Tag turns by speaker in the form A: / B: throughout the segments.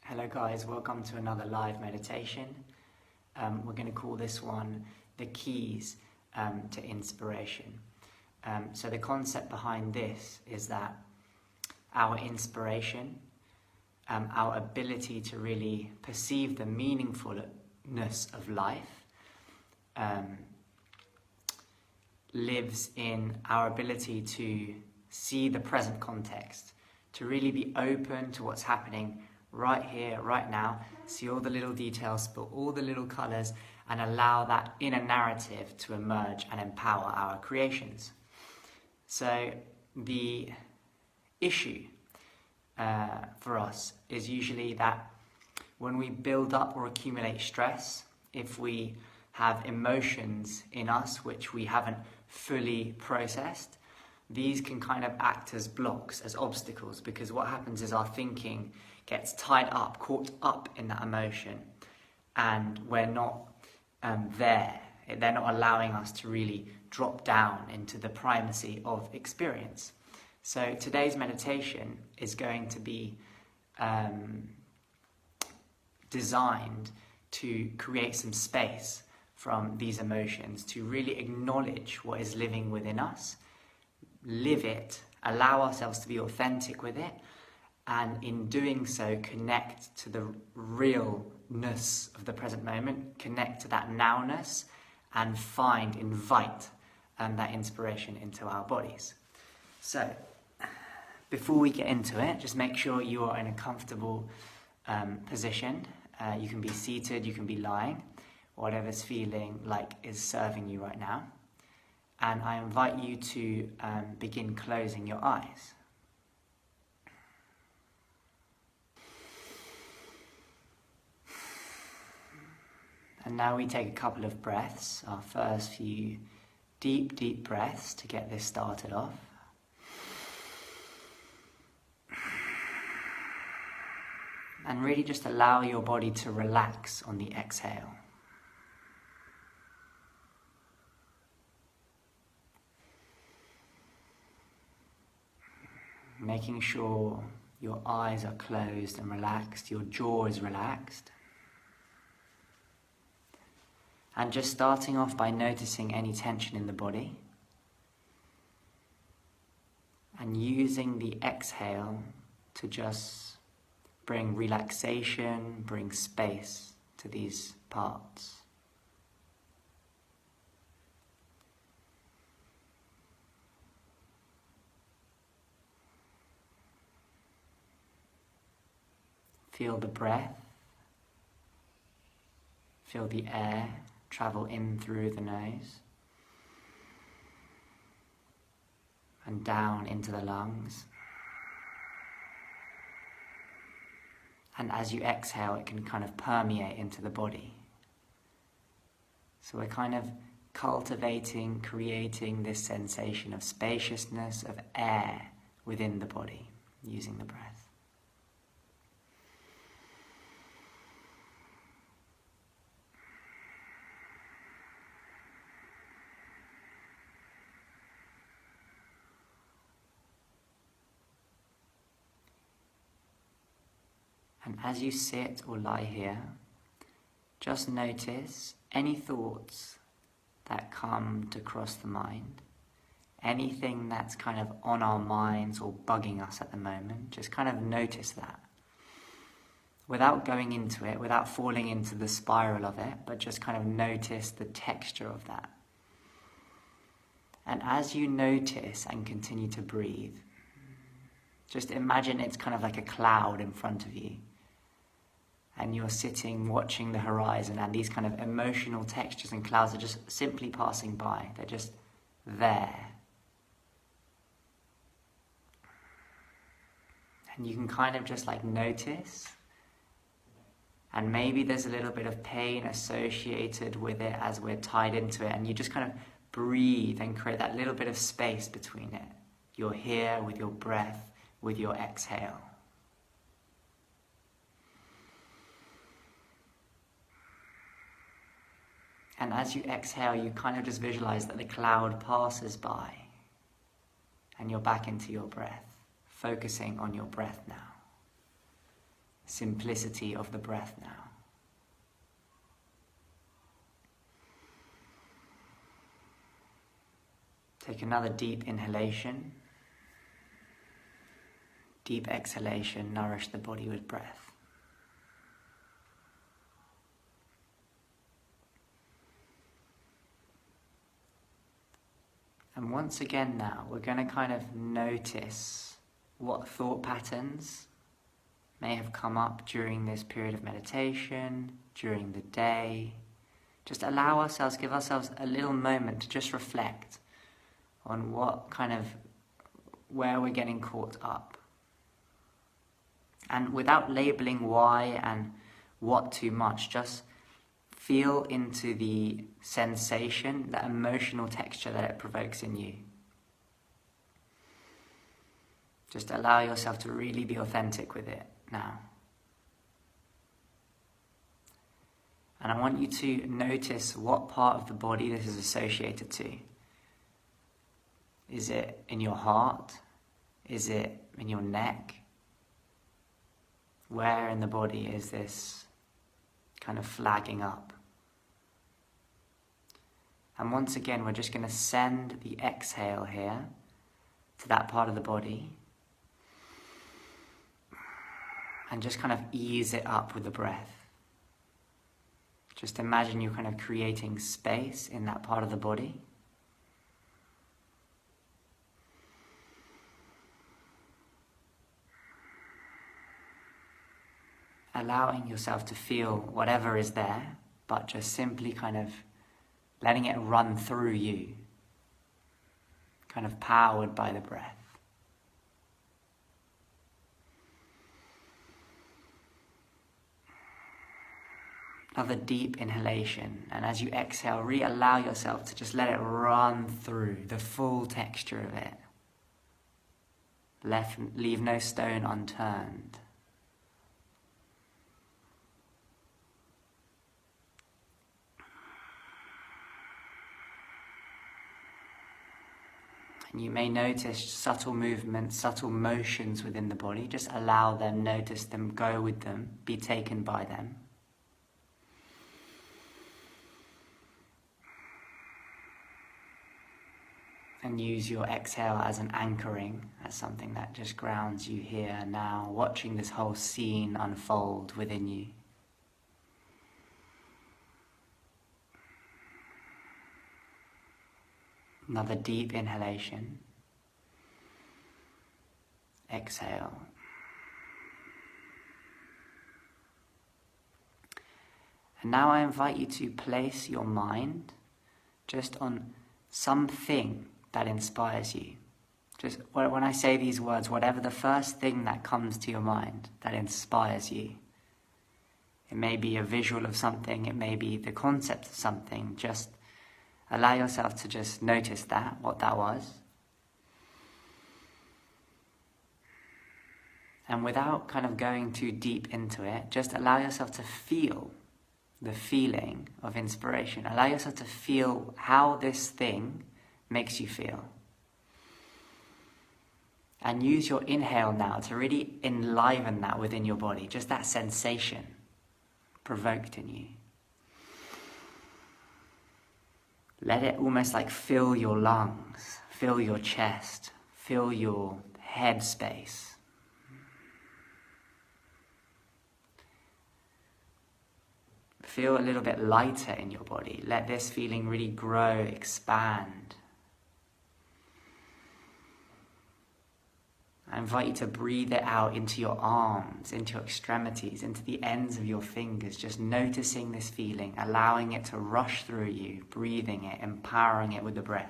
A: Hello guys, welcome to another live meditation. We're going to call this one the keys to inspiration. So the concept behind this is that our inspiration, our ability to really perceive the meaningfulness of life, lives in our ability to see the present context, to really be open to what's happening right here, right now, see all the little details, spot all the little colours, and allow that inner narrative to emerge and empower our creations. So the issue for us is usually that when we build up or accumulate stress, if we have emotions in us which we haven't fully processed, these can kind of act as blocks, as obstacles, because what happens is our thinking gets tied up, caught up in that emotion, and we're not there. They're not allowing us to really drop down into the primacy of experience. So today's meditation is going to be designed to create some space from these emotions, to really acknowledge what is living within us, live it, allow ourselves to be authentic with it, and in doing so connect to the realness of the present moment, connect to that nowness, and invite that inspiration into our bodies. So before we get into it, just make sure you are in a comfortable position. You can be seated, you can be lying, whatever's feeling like is serving you right now. And I invite you to begin closing your eyes. And now we take a couple of breaths, our first few deep breaths to get this started off. And really just allow your body to relax on the exhale. Making sure your eyes are closed and relaxed, your jaw is relaxed. And just starting off by noticing any tension in the body. And using the exhale to just bring relaxation, bring space to these parts. Feel the breath, feel the air travel in through the nose and down into the lungs. And as you exhale, it can kind of permeate into the body. So we're kind of cultivating, creating this sensation of spaciousness, of air within the body, using the breath. And as you sit or lie here, just notice any thoughts that come to cross the mind, anything that's kind of on our minds or bugging us at the moment, just kind of notice that. Without going into it, without falling into the spiral of it, but just kind of notice the texture of that. And as you notice and continue to breathe, just imagine it's kind of like a cloud in front of you. And you're sitting, watching the horizon, and these kind of emotional textures and clouds are just simply passing by. They're just there. And you can kind of just like notice. And maybe there's a little bit of pain associated with it as we're tied into it. And you just kind of breathe and create that little bit of space between it. You're here with your breath, with your exhale. And as you exhale, you kind of just visualize that the cloud passes by and you're back into your breath, focusing on your breath now. simplicity of the breath now. Take another deep inhalation. Deep exhalation, nourish the body with breath. And once again now, we're going to kind of notice what thought patterns may have come up during this period of meditation, during the day. Just allow ourselves, give ourselves a little moment to just reflect on where we're getting caught up. And without labeling why and what too much, just feel into the sensation, that emotional texture that it provokes in you. Just allow yourself to really be authentic with it now. And I want you to notice what part of the body this is associated to. Is it in your heart? Is it in your neck? Where in the body is this kind of flagging up? And once again, we're just going to send the exhale here to that part of the body and just kind of ease it up with the breath. Just imagine you're kind of creating space in that part of the body. Allowing yourself to feel whatever is there, but just simply kind of letting it run through you, kind of powered by the breath. Another deep inhalation, and as you exhale, allow yourself to just let it run through the full texture of it. Leave no stone unturned. And you may notice subtle movements, subtle motions within the body. Just allow them, notice them, go with them, be taken by them. And use your exhale as an anchoring, as something that just grounds you here now, watching this whole scene unfold within you. Another deep inhalation. Exhale. And now I invite you to place your mind just on something that inspires you. Just when I say these words, whatever the first thing that comes to your mind that inspires you. It may be a visual of something, it may be the concept of something. Just allow yourself to just notice that, what that was. And without kind of going too deep into it, just allow yourself to feel the feeling of inspiration. Allow yourself to feel how this thing makes you feel. And use your inhale now to really enliven that within your body, just that sensation provoked in you. Let it almost like fill your lungs, fill your chest, fill your head space. Feel a little bit lighter in your body. Let this feeling really grow, expand. I invite you to breathe it out into your arms, into your extremities, into the ends of your fingers, just noticing this feeling, allowing it to rush through you, breathing it, empowering it with the breath.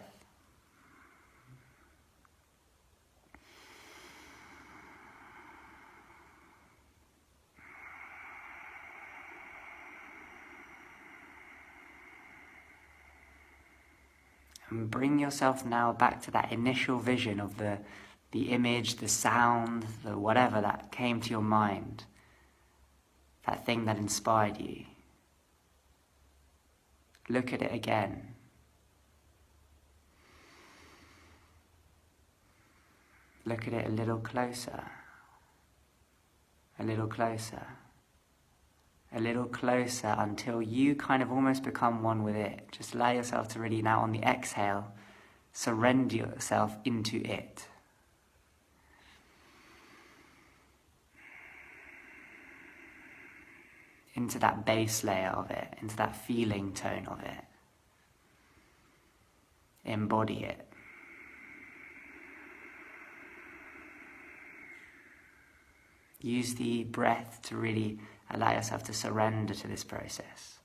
A: And bring yourself now back to that initial vision of the image, the sound, the whatever that came to your mind, that thing that inspired you. Look at it again. Look at it a little closer. a little closer, a little closer until you kind of almost become one with it. Just allow yourself to really now on the exhale, surrender yourself into it. Into that base layer of it, into that feeling tone of it. Embody it. Use the breath to really allow yourself to surrender to this process.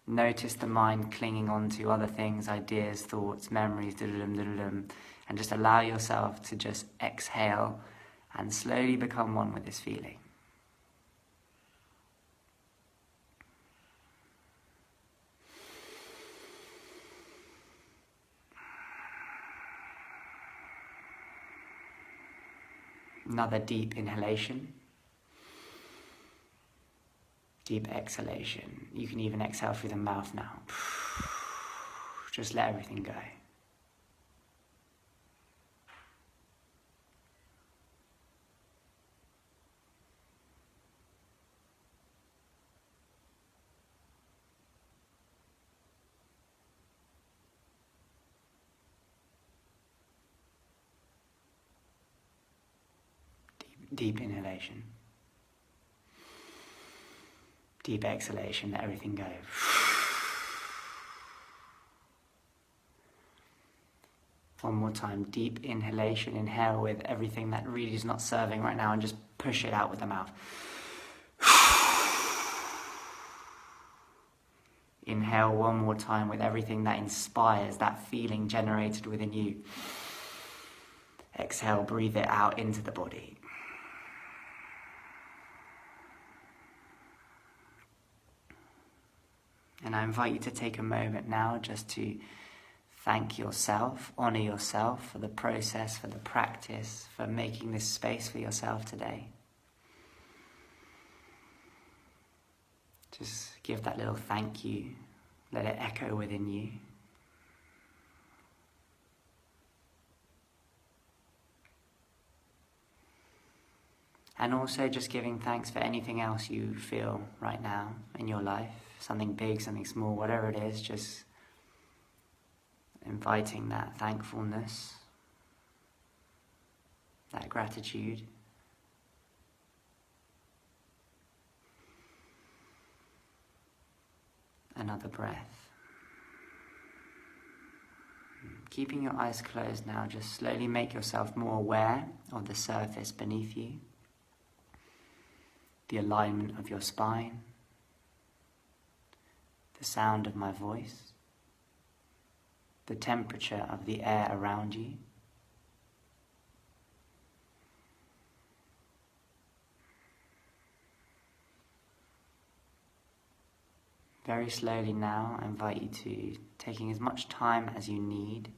A: Notice the mind clinging on to other things, ideas, thoughts, memories, and just allow yourself to just exhale and slowly become one with this feeling. Another deep inhalation. Deep exhalation. You can even exhale through the mouth now. Just let everything go. Deep inhalation. Deep exhalation, let everything go. One more time, deep inhalation. Inhale with everything that really is not serving right now and just push it out with the mouth. Inhale one more time with everything that inspires, that feeling generated within you. Exhale, breathe it out into the body. And I invite you to take a moment now just to thank yourself, honor yourself for the process, for the practice, for making this space for yourself today. Just give that little thank you, let it echo within you. And also just giving thanks for anything else you feel right now in your life. Something big, something small, whatever it is, just inviting that thankfulness, that gratitude. Another breath. Keeping your eyes closed now, just slowly make yourself more aware of the surface beneath you, the alignment of your spine, the sound of my voice, the temperature of the air around you. Very slowly now, I invite you to, taking as much time as you need,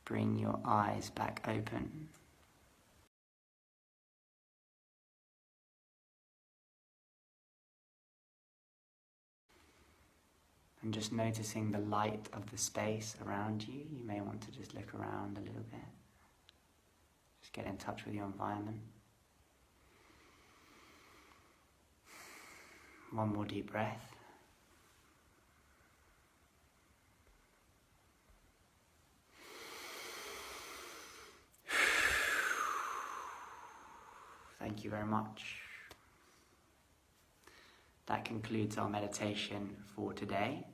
A: bring your eyes back open. And just noticing the light of the space around you. You may want to just look around a little bit. Just get in touch with your environment. One more deep breath. Thank you very much. That concludes our meditation for today.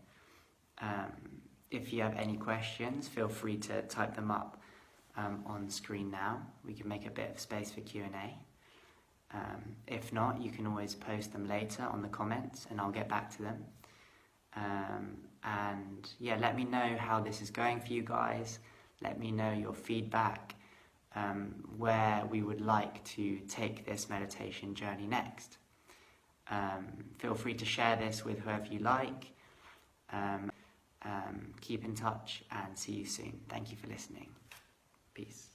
A: If you have any questions, feel free to type them up on screen now. We can make a bit of space for Q&A. If not, you can always post them later on the comments and I'll get back to them. And yeah, let me know how this is going for you guys. Let me know your feedback, where we would like to take this meditation journey next. Feel free to share this with whoever you like. Keep in touch and see you soon. Thank you for listening. Peace.